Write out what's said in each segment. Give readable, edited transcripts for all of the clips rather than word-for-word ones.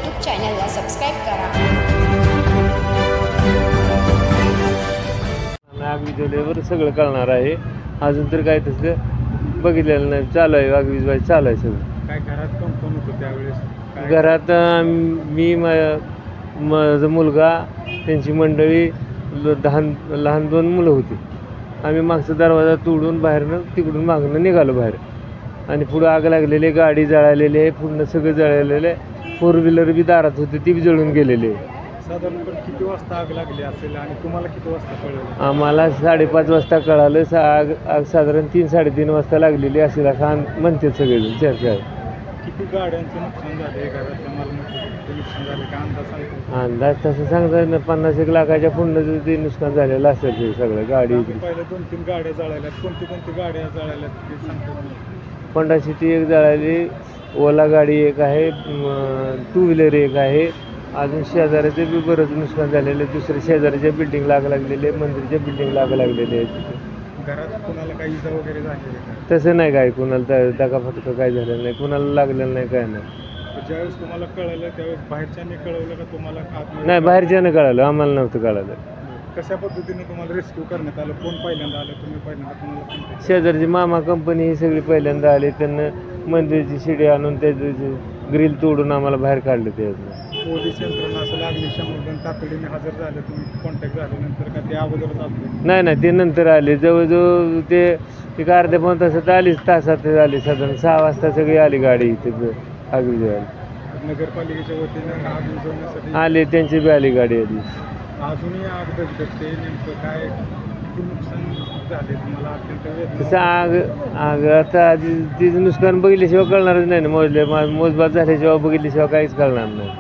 YouTube चॅनलला subscribe करा. आग विझवल्यावर सगळं कळणार आहे. अजून तर काय तसं बघितलेलं नाही. चालू आहे, आग विझवायचं चालू आहे सगळं. काय घरात कोण कोण होतं त्यावेळेस? घरात मी माझा मुलगा, त्यांची मंडळी, लहान 2 मुलं होती. आम्ही मागचा दरवाजा तोडून बाहेरनं तिकडून मागणं निघालो बाहेर. आणि पुढं आग लागलेली, गाडी जळालेली आहे, पूर्ण सगळं जळालेलं आहे. 4 व्हीलर बी दारात होती, ती बी जळून गेलेली आहे. साधारणपणे किती वाजता आग लागली असेल आणि तुम्हाला किती वाजता कळलं? आम्हाला 5:30 वाजता कळालं. आग साधारण 3-3:30 वाजता लागलेली असेल असं म्हणते सगळेजण, चर्चा आहे. किती गाड्यांचं नुकसान झालं? घरातल्या मालमत्तेचं नुकसान झालं का अंदाज सांगतो? अंदाज तसं सांगता ना 50-1 लाखाच्या पुढं ते नुकसान झालेलं असेल ते सगळं. गाडी पहिले 2-3 गाड्या जळाल्यात. कोणती गाड्या जळाल्यात ते सांगतो? होंडा सिटी एक जळाली, ओला गाडी एक आहे, 2 व्हीलर एक आहे. अजून शेजाऱ्याचे बी बरंच नुकसान झालेलं आहे. दुसऱ्या शेजाऱ्याच्या बिल्डिंगला आग लागलेली आहे, मंदिरच्या बिल्डिंगला आग लागलेली आहे. तिथे घरात कुणाला काही इजा वगैरे झाली आहे? तसं नाही काय, कुणाला दगाफटका काय झालेलं नाही, कुणाला लागलेलं नाही, काय नाही. ज्यावेळेस तुम्हाला कळलं त्यावेळेस बाहेरच्यांनी कळवलं का तुम्हाला? नाही, बाहेरच्यानं कळालं, आम्हाला नव्हतं कळालं. कशा पद्धतीने तुम्हाला रेस्क्यू करण्यात आलं? कोण पहिल्यांदा आलं? तुम्ही पहिल्यांदा कोणाला फोन केला? शेजारची मामा कंपनी ही सगळी पहिल्यांदा आली. त्यांना मंदिरची शिडी आणून त्याचं ग्रिल तोडून आम्हाला बाहेर काढलं. त्यातनं पोलीस यंत्रणा असेल, अग्निशमन तातडीने हजर झालं, तुम्ही कॉन्टॅक्ट झाल्यानंतर का ते अगोदरच आलं? नाही, ते नंतर आले. जवळजवळ ते एक अर्ध्या 1 तासात आलीच, तासात आली. साधारण 6 वाजता सगळी आली गाडी इथे आग विझवायला. नगरपालिकेच्या वतीने आग विझवण्यासाठी आले, त्यांची बी आली गाडी आली. अजूनही आग धगधगते. नेमकं काय किती नुकसान झाले तुम्हाला? अत्यंत तसं वेदना. आग आता तिचं नुकसान बघितल्याशिवाय कळणारच नाही ना. मोजबाब झाल्याशिवाय बघितल्याशिवाय काहीच कळणार नाही.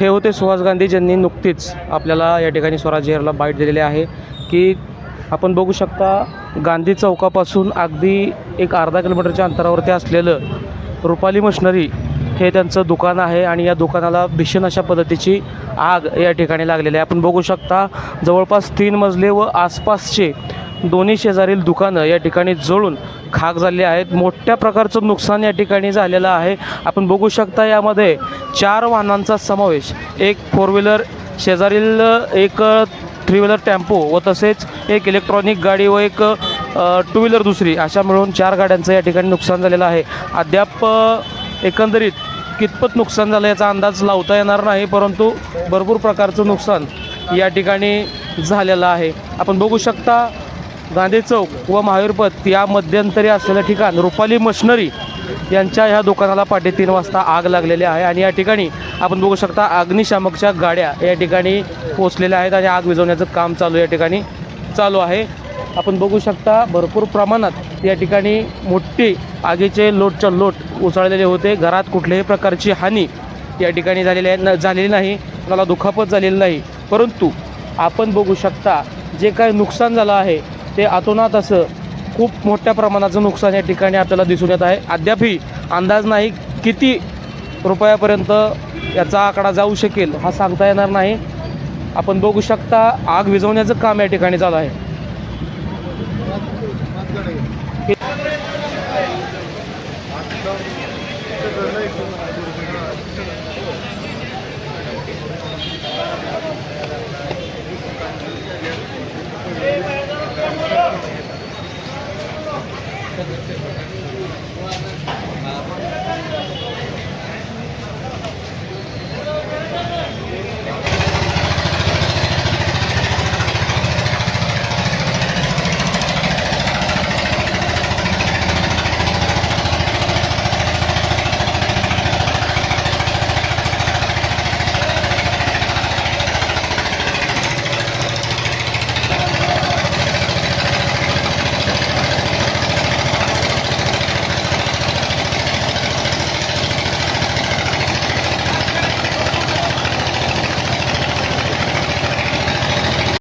हे होते सुहास गांधी, ज्यांनी नुकतीच आपल्याला या ठिकाणी स्वराज एअरला बाईट दिलेले आहे की आपण बघू शकता गांधी चौकापासून अगदी एक अर्धा किलोमीटरच्या अंतरावरती असलेलं रुपाली मशनरी हे त्यांचं दुकान आहे. आणि या दुकानाला भीषण अशा पद्धतीची आग या ठिकाणी लागलेली आहे. आपण बघू शकता जवळपास 3 मजले व आसपासचे दोन्ही शेजारील दुकानं या ठिकाणी जळून खाक झाले आहेत. मोठ्या प्रकारचं नुकसान या ठिकाणी झालेलं आहे. आपण बघू शकता यामध्ये 4 वाहनांचा समावेश, एक 4 व्हीलर, शेजारील एक 3 व्हीलर टेम्पो व तसेच एक इलेक्ट्रॉनिक गाडी व एक 2 व्हीलर दुसरी, अशा मिळून 4 गाड्यांचं या ठिकाणी नुकसान झालेलं आहे. अद्याप एकंदरीत कितपत नुकसान झालं याचा अंदाज लावता येणार नाही, परंतु भरपूर प्रकारचं नुकसान या ठिकाणी झालेलं आहे. आपण बघू शकता गांधी चौक व महावीर पथ या मध्यंतरी असलेलं ठिकाण रुपाली मशनरी यांच्या ह्या दुकानाला 3:30 वाजता आग लागलेली आहे. आणि या ठिकाणी आपण बघू शकता अग्निशामकच्या गाड्या या ठिकाणी पोचलेल्या आहेत आणि आग विझवण्याचं काम या ठिकाणी चालू आहे. आपण बघू शकता भरपूर प्रमाणात या ठिकाणी मोठी आगीचे लोटच्या लोट उसळलेले होते. घरात कुठल्याही प्रकारची हानी या ठिकाणी झालेली नाही, कोणाला दुखापत झालेली नाही. परंतु आपण बघू शकता जे काही नुकसान झालं आहे ते अतोनात असं खूप मोठ्या प्रमाणाचं नुकसान या ठिकाणी आपल्याला दिसून येत आहे. अद्यापही अंदाज नाही किती रुपयापर्यंत याचा आकडा जाऊ शकेल हा सांगता येणार नाही. आपण बघू शकता आग विझवण्याचं काम या ठिकाणी चालू आहे.